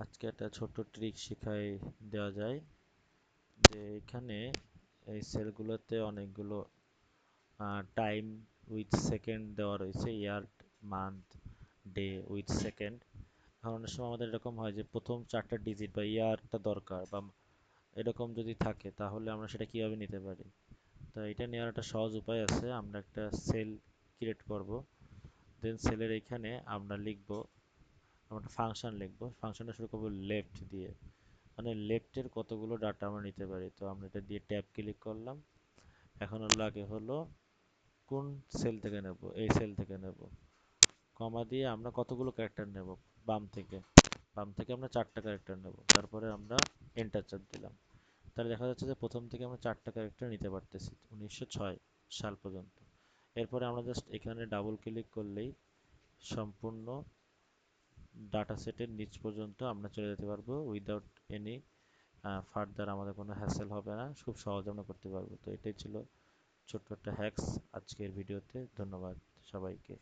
আজকে একটা ছোট্ট ট্রিক শিখাই দেওয়া যায় যে এখানে এই সেলগুলোতে অনেকগুলো টাইম উইথ সেকেন্ড দেওয়া রয়েছে, ইয়ার, মান্থ, ডে উইথ সেকেন্ড। এখন অনেক সময় আমাদের এরকম হয় যে প্রথম চারটা ডিজিট বা ইয়ারটা দরকার বা এরকম যদি থাকে তাহলে আমরা সেটা কিভাবে নিতে পারি। তো এটা নেওয়ার একটা সহজ উপায় আছে। আমরা একটা সেল ক্রিয়েট করব, দেন সেলের এখানে আমরা লিখব, আমরা একটা ফাংশন লিখব, ফাংশনটা শুরু করব লেফট দিয়ে, মানে লেফটের কতগুলো ডাটা আমরা নিতে পারি। তো আমরা এটা দিয়ে ট্যাব ক্লিক করলাম। এখন লাগে হলো কোন সেল থেকে নেব, এই সেল থেকে নেব, কমা দিয়ে আমরা কতগুলো ক্যারেক্টার নেব, বাম থেকে, বাম থেকে আমরা চারটা ক্যারেক্টার নেব। তারপরে আমরা এন্টার চাপ দিলাম। তাহলে দেখা যাচ্ছে যে প্রথম থেকে আমরা চারটা ক্যারেক্টার নিতে পারতেছি 1906 সাল পর্যন্ত। এরপরে আমরা জাস্ট এখানে ডাবল ক্লিক করলেই সম্পূর্ণ ডাটা সেটের নিচ পর্যন্ত আমরা চলে যেতে পারবো উইদাউট এনি ফার্দার, আমাদের কোনো হ্যাসেল হবে না, খুব সহজে আমরা করতে পারবো। তো এটাই ছিল ছোট্ট একটা হ্যাকস আজকের ভিডিওতে। ধন্যবাদ সবাইকে।